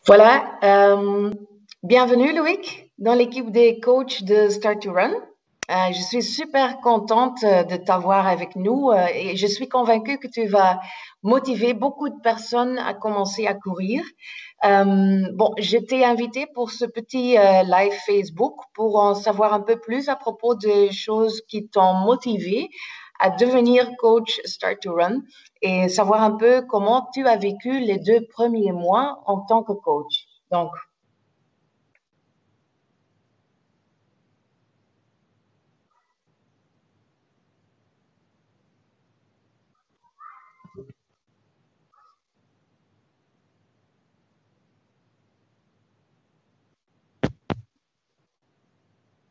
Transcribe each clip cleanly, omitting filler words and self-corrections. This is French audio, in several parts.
Voilà, bienvenue Loïc dans l'équipe des coachs de Start to Run. Je suis super contente de t'avoir avec nous et je suis convaincue que tu vas motiver beaucoup de personnes à commencer à courir. Bon, je t'ai invité pour ce petit live Facebook pour en savoir un peu plus à propos des choses qui t'ont motivé à devenir coach Start to Run et savoir un peu comment tu as vécu les 2 premiers mois en tant que coach. Donc,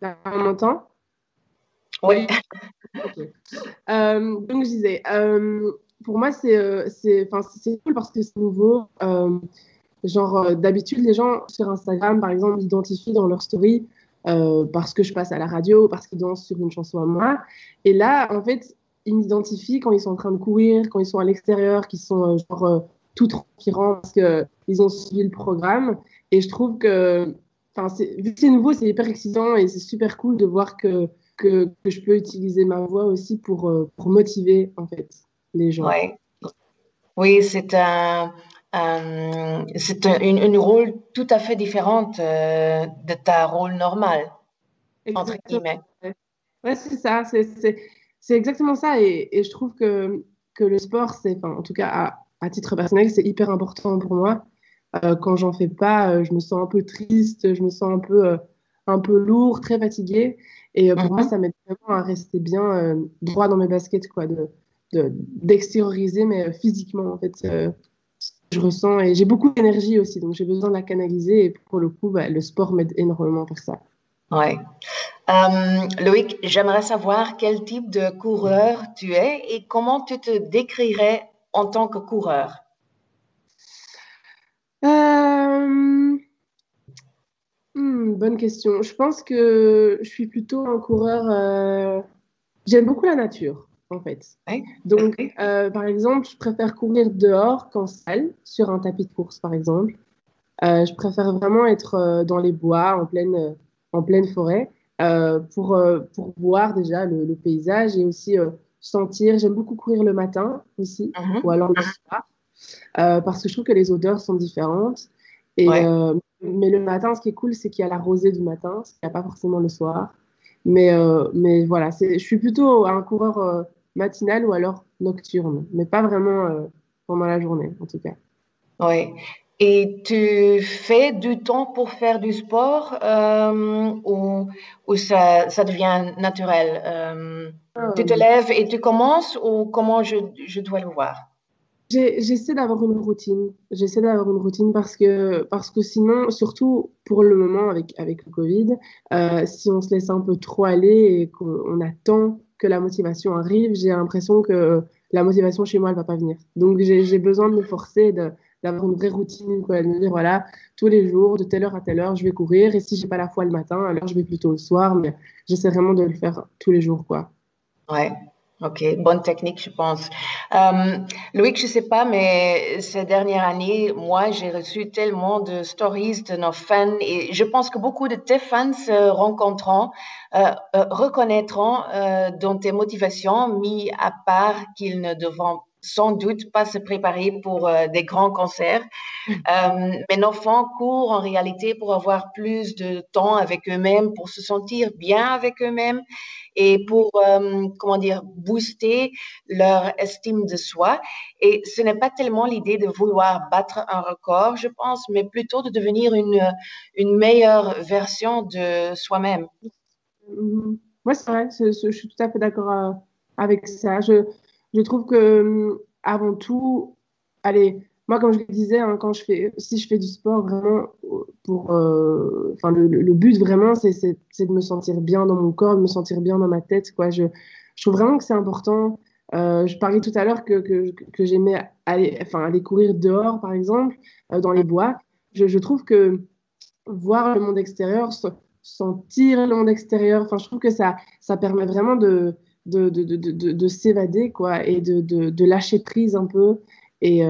Là, on m'entend? oui. Ok. Donc, je disais, pour moi, enfin, c'est cool parce que c'est nouveau. D'habitude, les gens sur Instagram, par exemple, m'identifient dans leur story parce que je passe à la radio, parce qu'ils dansent sur une chanson à moi. Et là, en fait, ils m'identifient quand ils sont en train de courir, quand ils sont à l'extérieur, qu'ils sont tout transpirants parce qu'ils ont suivi le programme. Et je trouve que, enfin, vu que c'est nouveau, c'est hyper excitant et c'est super cool de voir que je peux utiliser ma voix aussi pour motiver, en fait, les gens. Oui, oui, une rôle tout à fait différente de ta rôle normal, entre Exactement. guillemets. Ouais, c'est ça, c'est exactement ça. Et je trouve que le sport, enfin, en tout cas à titre personnel, c'est hyper important pour moi. Quand j'en fais pas, je me sens un peu triste, je me sens un peu lourd, très fatiguée. Et pour moi, Mhm. ça m'aide vraiment à rester bien droit dans mes baskets, quoi, d'extérioriser, mais physiquement, en fait, ce que je ressens. Et j'ai beaucoup d'énergie aussi, donc j'ai besoin de la canaliser. Et pour le coup, bah, le sport m'aide énormément pour ça. Ouais. Loïc, j'aimerais savoir quel type de coureur tu es et comment tu te décrirais en tant que coureur. Euh, bonne question. Je pense que je suis plutôt un coureur. J'aime beaucoup la nature, en fait. Oui, Donc, par exemple, je préfère courir dehors qu'en salle, sur un tapis de course, par exemple. Je préfère vraiment être dans les bois, en pleine forêt, pour voir déjà le paysage et aussi sentir. J'aime beaucoup courir le matin aussi, ou mhm, alors le soir, parce que je trouve que les odeurs sont différentes. Et, ouais. mais le matin, ce qui est cool, c'est qu'il y a la rosée du matin, ce qu'il n'y a pas forcément le soir. Mais voilà, je suis plutôt un coureur matinal ou alors nocturne, mais pas vraiment pendant la journée, en tout cas. Oui. Et tu fais du temps pour faire du sport ou ça devient naturel? Tu te Euh, lèves et tu commences ou comment je dois le voir? J'essaie d'avoir une routine. J'essaie d'avoir une routine parce que sinon, surtout pour le moment avec le Covid, si on se laisse un peu trop aller et qu'on attend que la motivation arrive, j'ai l'impression que la motivation chez moi, elle va pas venir. Donc j'ai besoin de me forcer, d'avoir une vraie routine, quoi, de me dire, voilà, tous les jours, de telle heure à telle heure, je vais courir. Et si j'ai pas la foi le matin, alors je vais plutôt le soir. Mais j'essaie vraiment de le faire tous les jours, quoi. Ouais, ok, bonne technique, je pense. Euh, Loïc, je sais pas, mais ces dernières années, moi, j'ai reçu tellement de stories de nos fans et je pense que beaucoup de tes fans se rencontreront, reconnaîtront dans tes motivations, mis à part qu'ils ne devront sans doute pas se préparer pour des grands concerts. Mais nos enfants courent en réalité pour avoir plus de temps avec eux-mêmes, pour se sentir bien avec eux-mêmes et pour, comment dire, booster leur estime de soi. Et ce n'est pas tellement l'idée de vouloir battre un record, je pense, mais plutôt de devenir une meilleure version de soi-même. Mhm. Ouais, c'est vrai, je suis tout à fait d'accord avec ça. Je trouve que avant tout, allez, moi comme je le disais, hein, si je fais du sport vraiment enfin le but vraiment, c'est de me sentir bien dans mon corps, de me sentir bien dans ma tête, quoi. Je trouve vraiment que c'est important. Je parlais tout à l'heure que j'aimais aller courir dehors, par exemple, dans les bois. Je trouve que voir le monde extérieur, sentir le monde extérieur. Enfin, je trouve que ça permet vraiment de s'évader, quoi, et de lâcher prise un peu. et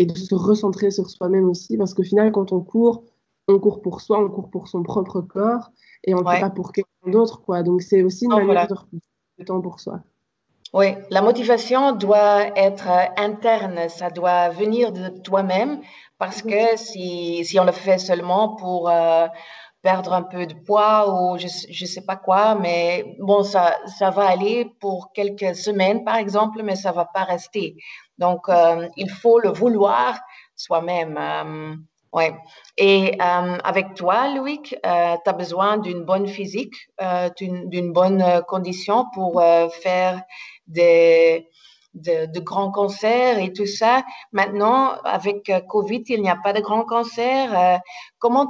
de se recentrer sur soi-même aussi, parce qu'au final, quand on court pour soi, on court pour son propre corps, et on ne le fait Ouais. pas pour quelqu'un d'autre, quoi. Donc, c'est aussi une Donc, manière voilà. de reprendre du temps pour soi. Oui, la motivation doit être interne, ça doit venir de toi-même parce que si on le fait seulement pour perdre un peu de poids ou je sais pas quoi, mais bon, ça va aller pour quelques semaines par exemple, mais ça va pas rester. Donc, il faut le vouloir soi-même. Ouais. Et avec toi, Loïc, tu as besoin d'une bonne physique, d'une bonne condition pour faire des, de grands cancers et tout ça. Maintenant, avec Covid, il n'y a pas de grands cancers. Comment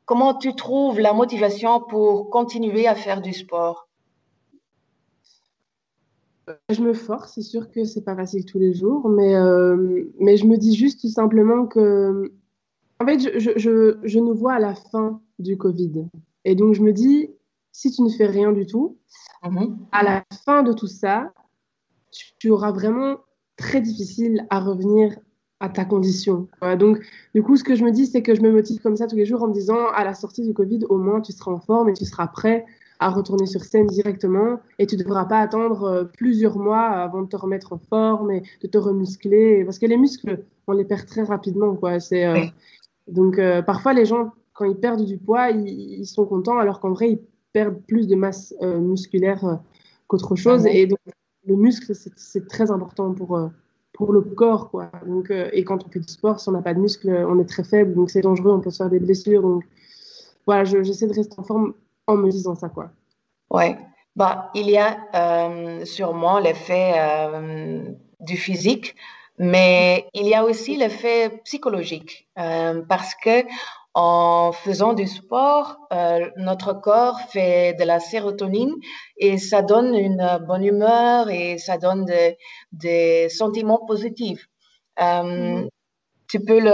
comment tu trouves la motivation pour continuer à faire du sport? Je me force, c'est sûr que c'est pas facile tous les jours, mais je me dis juste tout simplement que, en fait, je nous vois à la fin du Covid. Et donc, je me dis, si tu ne fais rien du tout, Mhm. à la fin de tout ça, tu auras vraiment très difficile à revenir à ta condition. Voilà, donc, du coup, ce que je me dis, c'est que je me motive comme ça tous les jours en me disant, à la sortie du Covid, au moins, tu seras en forme et tu seras prêt à retourner sur scène directement et tu ne devras pas attendre plusieurs mois avant de te remettre en forme et de te remuscler. Parce que les muscles, on les perd très rapidement, quoi. Oui, Donc, parfois, les gens, quand ils perdent du poids, ils sont contents, alors qu'en vrai, ils perdent plus de masse musculaire qu'autre chose. mhm. Et donc, le muscle, c'est très important pour le corps, quoi. Donc, et quand on fait du sport, si on n'a pas de muscle, on est très faible, donc c'est dangereux, on peut se faire des blessures. Donc, voilà, j'essaie de rester en forme en me disant ça, quoi. Ouais. Bah, il y a sûrement l'effet du physique, mais il y a aussi l'effet psychologique parce que en faisant du sport, notre corps fait de la sérotonine et ça donne une bonne humeur et ça donne des sentiments positifs. Mhm. Tu peux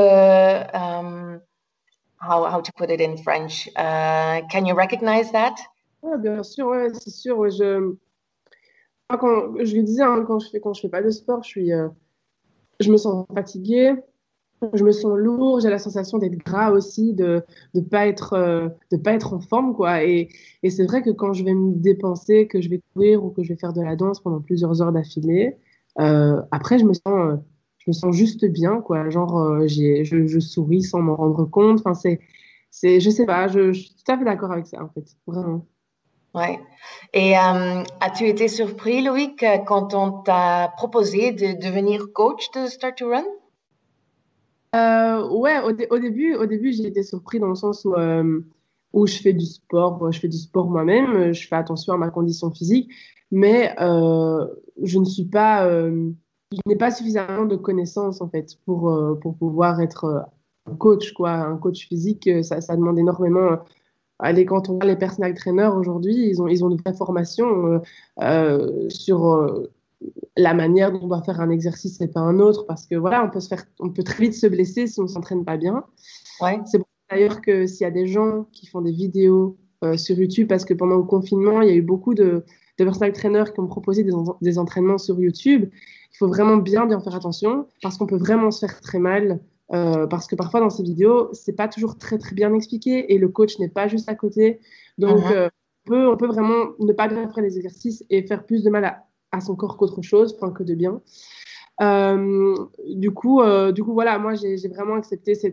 how to put it in French? Can you recognize that? Ouais, bien sûr, ouais, c'est sûr. Ouais, je le disais, hein, quand je fais pas de sport, je me sens fatiguée. Je me sens lourd, j'ai la sensation d'être gras aussi, de pas être en forme, quoi. Et c'est vrai que quand je vais me dépenser, que je vais courir ou que je vais faire de la danse pendant plusieurs heures d'affilée, après, je me sens juste bien, quoi. Genre, je souris sans m'en rendre compte. Enfin, je sais pas, je suis tout à fait d'accord avec ça, en fait, vraiment. Ouais. Et as-tu été surpris, Loïc, quand on t'a proposé de devenir coach de Start to Run? Ouais, au début, j'ai été surpris dans le sens où je fais du sport, je fais du sport moi-même, je fais attention à ma condition physique, mais je ne suis pas, je n'ai pas suffisamment de connaissances en fait pour pouvoir être un coach, quoi, un coach physique, ça demande énormément. Allez, quand on voit les personal trainers aujourd'hui, ils ont de vraies formations sur la manière dont on doit faire un exercice et pas un autre, parce que voilà, on peut très vite se blesser si on s'entraîne pas bien. Ouais. C'est pour ça d'ailleurs que s'il y a des gens qui font des vidéos sur YouTube, parce que pendant le confinement, il y a eu beaucoup de personal trainers qui ont proposé des entraînements sur YouTube. Il faut vraiment bien faire attention, parce qu'on peut vraiment se faire très mal. Parce que parfois dans ces vidéos, c'est pas toujours très bien expliqué et le coach n'est pas juste à côté. Donc, Mhm. on peut vraiment ne pas bien faire les exercices et faire plus de mal à son corps qu'autre chose, enfin que de bien. Du coup, voilà, moi j'ai vraiment accepté ce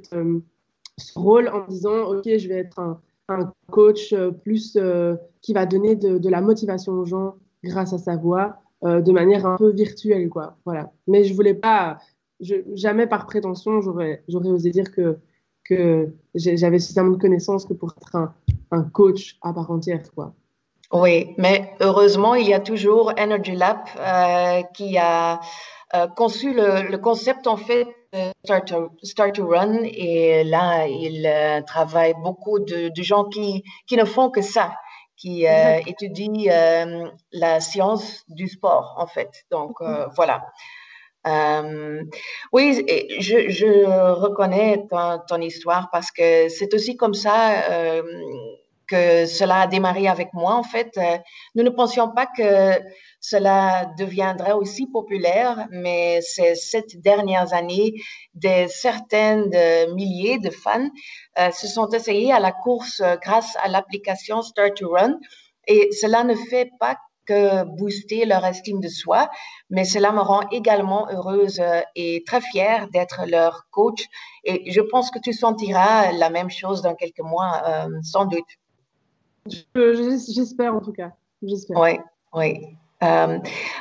rôle en me disant, ok, je vais être un coach plus qui va donner de la motivation aux gens grâce à sa voix, de manière un peu virtuelle, quoi. Voilà. Mais je voulais pas, jamais par prétention, j'aurais osé dire que j'avais suffisamment de connaissances que pour être un coach à part entière, quoi. Oui, mais heureusement, il y a toujours Energy Lab qui a conçu le concept en fait de Start to Run et là, il travaille beaucoup de gens qui ne font que ça, qui Exact. étudient la science du sport en fait. Donc voilà. Euh, oui, et je reconnais ton histoire parce que c'est aussi comme ça. que cela a démarré avec moi, en fait, nous ne pensions pas que cela deviendrait aussi populaire, mais ces dernières années, des certaines de milliers de fans se sont essayés à la course grâce à l'application Start to Run. Et cela ne fait pas que booster leur estime de soi, mais cela me rend également heureuse et très fière d'être leur coach. Et je pense que tu sentiras la même chose dans quelques mois, sans doute. J'espère en tout cas. J'espère. Oui, oui.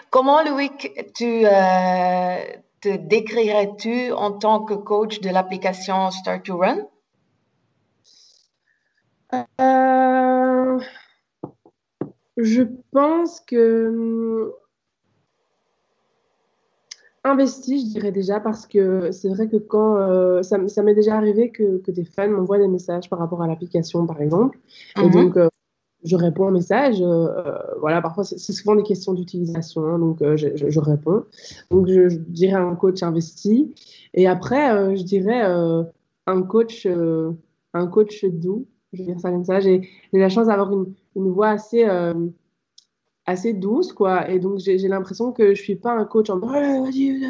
Comment, Loïc, te décrirais-tu en tant que coach de l'application Start to Run? Euh, je pense que investi, je dirais déjà, parce que c'est vrai que quand ça m'est déjà arrivé que des fans m'envoient des messages par rapport à l'application, par exemple, et donc Mhm. je réponds aux messages. Voilà, parfois c'est souvent des questions d'utilisation, hein, donc je réponds. Donc je dirais un coach investi, et après je dirais un coach, euh, un coach doux. Je vais dire ça comme ça. J'ai la chance d'avoir une voix assez douce, quoi. Et donc, j'ai l'impression que je suis pas un coach en mode, ouais, vas-y,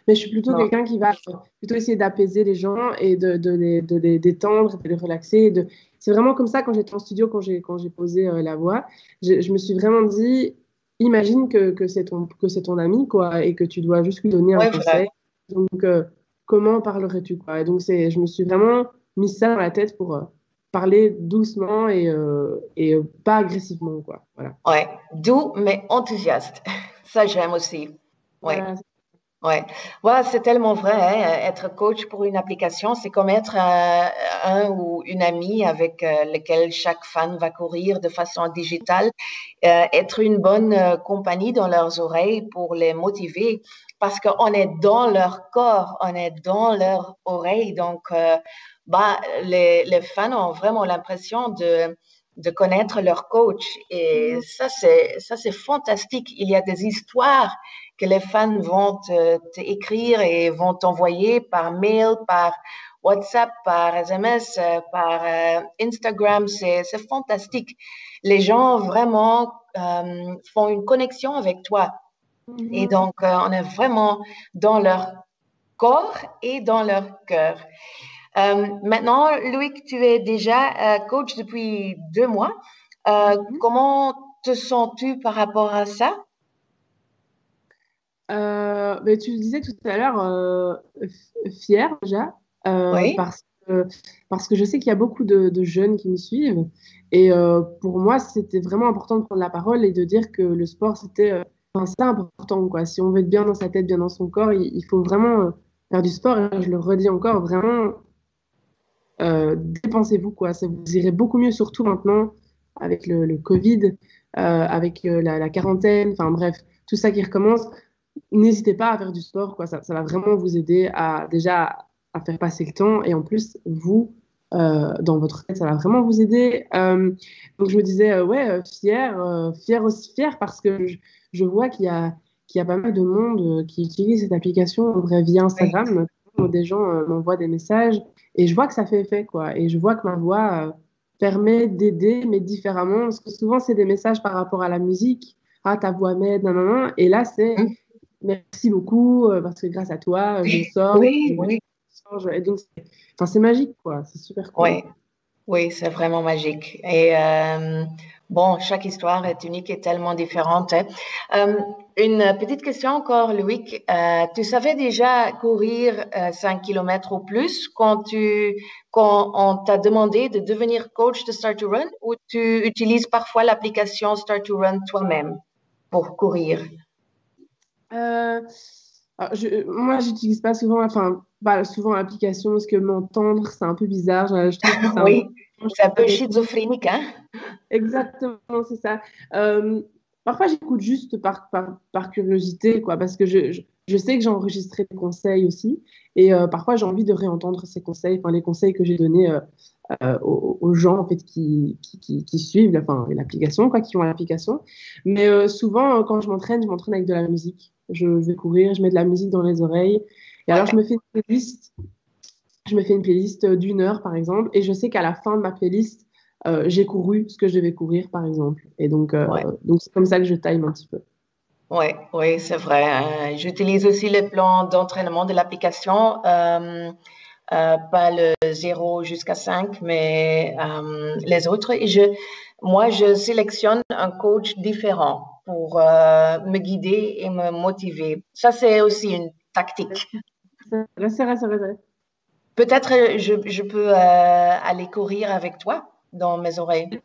mais je suis plutôt Non. quelqu'un qui va plutôt essayer d'apaiser les gens et de les détendre, de les relaxer. C'est vraiment comme ça quand j'étais en studio, quand j'ai posé la voix. Je me suis vraiment dit, imagine que c'est ton ami, quoi, et que tu dois juste lui donner un Ouais, vrai. conseil. Donc, comment parlerais-tu, quoi? Et donc, je me suis vraiment mis ça dans la tête pour parler doucement et pas agressivement, quoi. Voilà. Ouais. Doux, mais enthousiaste. Ça, j'aime aussi. Ouais. Voilà. Ouais, ouais, c'est tellement vrai, hein. Être coach pour une application, c'est comme être un ou une amie avec lequel chaque fan va courir de façon digitale, être une bonne compagnie dans leurs oreilles pour les motiver, parce qu'on est dans leur corps, on est dans leurs oreilles, donc bah les fans ont vraiment l'impression de connaître leur coach et Mhm. ça c'est fantastique. Il y a des histoires que les fans vont te écrire et vont t'envoyer par mail, par WhatsApp, par SMS, par Instagram. C'est fantastique. Les gens vraiment font une connexion avec toi. Et Mhm. donc, on est vraiment dans leur corps et dans leur cœur. Maintenant, Loïc, tu es déjà coach depuis 2 mois. Mhm. Comment te sens-tu par rapport à ça? Mais tu le disais tout à l'heure, fière déjà, Oui. parce que je sais qu'il y a beaucoup de jeunes qui me suivent. Et pour moi, c'était vraiment important de prendre la parole et de dire que le sport, enfin, c'est important, quoi. Si on veut être bien dans sa tête, bien dans son corps, il faut vraiment faire du sport. Et je le redis encore, vraiment, dépensez-vous, quoi. Ça vous irez beaucoup mieux, surtout maintenant avec le Covid, avec la quarantaine, enfin bref, tout ça qui recommence. N'hésitez pas à faire du sport, quoi. Ça va vraiment vous aider à déjà à faire passer le temps et en plus, vous, dans votre tête, ça va vraiment vous aider. Donc je me disais, ouais, fière aussi, fière parce que je vois qu'il y a pas mal de monde qui utilise cette application en vrai via Oui. Instagram. Des gens m'envoient des messages et je vois que ça fait effet, quoi. Et je vois que ma voix permet d'aider, mais différemment. Parce que souvent, c'est des messages par rapport à la musique. Ah, ta voix m'aide, nan, nan, nan. Et là, c'est Mhm. merci beaucoup, parce que grâce à toi, je sors, Oui, oui, et donc, enfin, c'est magique, quoi. C'est super cool. oui, oui, c'est vraiment magique. Et bon, chaque histoire est unique et tellement différente, hein. Euh, une petite question encore, Loïc. Tu savais déjà courir 5 km ou plus quand on t'a demandé de devenir coach de Start to Run ou tu utilises parfois l'application Start to Run toi-même pour courir? Euh, moi, j'utilise pas souvent, enfin, pas souvent l'application parce que m'entendre, c'est un peu bizarre. Je trouve que c'est un peu. Oui, c'est un peu schizophrénique, hein? Exactement, c'est ça. Euh, Parfois, j'écoute juste par curiosité, quoi, parce que je sais que j'ai enregistré des conseils aussi, et parfois j'ai envie de réentendre ces conseils, enfin les conseils que j'ai donnés aux gens en fait qui suivent enfin, l'application, quoi, qui ont l'application. Mais souvent, quand je m'entraîne avec de la musique. Je vais courir, je mets de la musique dans les oreilles, et alors Ouais. je me fais une playlist d'1 heure par exemple, et je sais qu'à la fin de ma playlist j'ai couru ce que je devais courir, par exemple. Et Ouais. donc c'est comme ça que je time un petit peu. Oui, oui, c'est vrai. J'utilise aussi le plan d'entraînement de l'application, pas le 0 jusqu'à 5, mais les autres. Moi, je sélectionne un coach différent pour me guider et me motiver. Ça, c'est aussi une tactique. C'est vrai. Peut-être je peux aller courir avec toi dans mes oreilles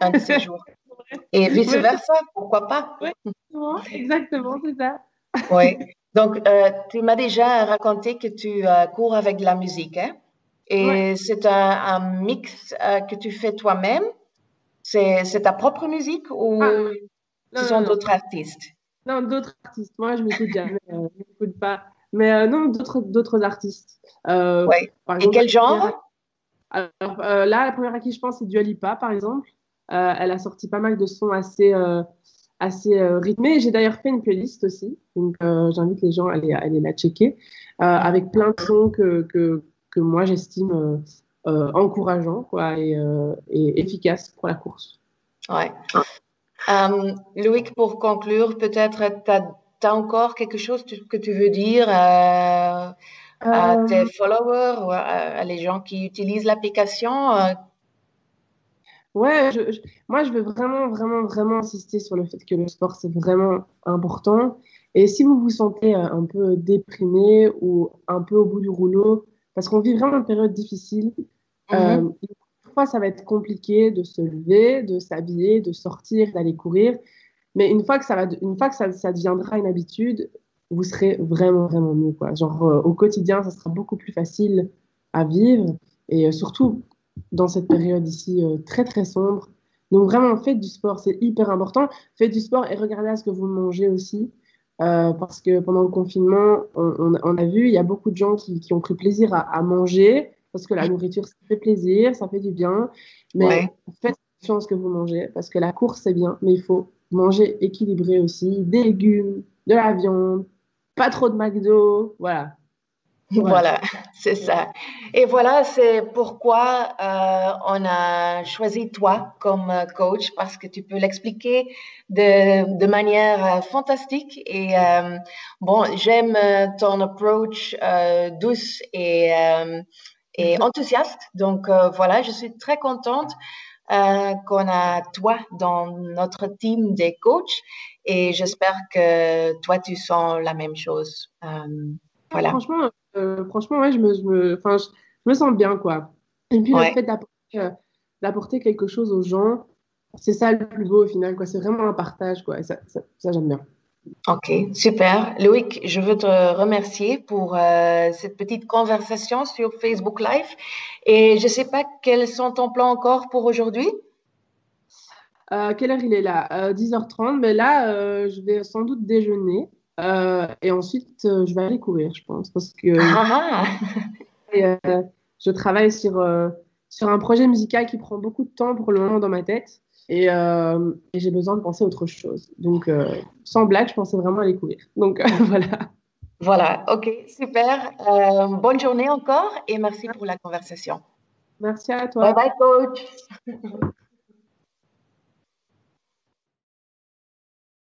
un de ces jours. Et Oui, vice-versa, pourquoi pas? oui, exactement, c'est ça. Oui. Donc, tu m'as déjà raconté que tu cours avec de la musique, hein? Ouais. Et c'est un mix que tu fais toi-même? C'est ta propre musique Ah, ou ce non, sont non, non. d'autres artistes? Non, d'autres artistes. Moi, je m'écoute jamais. Je m'écoute pas. Mais non, d'autres artistes. Oui. Par Et exemple, quel genre? là, la première à qui je pense, c'est Dua Lipa, par exemple. Elle a sorti pas mal de sons assez rythmés. J'ai d'ailleurs fait une playlist aussi. Donc, j'invite les gens à aller la checker. Avec plein de sons que moi, j'estime encourageants quoi, et efficaces pour la course. Ouais. Loïc, pour conclure, peut-être tu as encore quelque chose que tu veux dire à tes Euh, followers ou à les gens qui utilisent l'application? Ouais, moi je veux vraiment insister sur le fait que le sport c'est vraiment important. Et si vous vous sentez un peu déprimé ou un peu au bout du rouleau, parce qu'on vit vraiment une période difficile, Mhm. parfois ça va être compliqué de se lever, de s'habiller, de sortir, d'aller courir. Mais une fois que ça deviendra une habitude, vous serez vraiment mieux, quoi. Genre, au quotidien, ça sera beaucoup plus facile à vivre. Et surtout, dans cette période ici très sombre. Donc, vraiment, faites du sport, c'est hyper important. Faites du sport et regardez à ce que vous mangez aussi. Parce que pendant le confinement, on a vu, il y a beaucoup de gens qui ont pris plaisir à manger, parce que la nourriture, ça fait plaisir, ça fait du bien. Ouais. Mais faites attention à ce que vous mangez, parce que la course, c'est bien, mais il faut manger équilibré aussi, des légumes, de la viande, pas trop de McDo, voilà. Voilà. Voilà, c'est ça. Et voilà, c'est pourquoi on a choisi toi comme coach parce que tu peux l'expliquer de manière fantastique. Et bon, j'aime ton approach douce et enthousiaste. Donc voilà, je suis très contente qu'on a toi dans notre team des coachs et j'espère que toi, tu sens la même chose. Voilà. Franchement, ouais, enfin, je me sens bien, quoi. Et puis le Ouais. fait d'apporter quelque chose aux gens, c'est ça le plus beau au final, quoi. C'est vraiment un partage, quoi. Et ça, j'aime bien. Ok, super. Loïc, je veux te remercier pour cette petite conversation sur Facebook Live. Et je ne sais pas quels sont ton plan encore pour aujourd'hui. Quelle heure il est là? 10h30, mais là, je vais sans doute déjeuner. Et ensuite, je vais aller courir, je pense, parce que Ah, ah. euh, je travaille sur un projet musical qui prend beaucoup de temps pour le moment dans ma tête. Et j'ai besoin de penser à autre chose. Donc, sans blague, je pensais vraiment aller courir. Donc, voilà. Voilà, ok, super. Bonne journée encore et merci pour la conversation. Merci à Bye toi. bye, coach.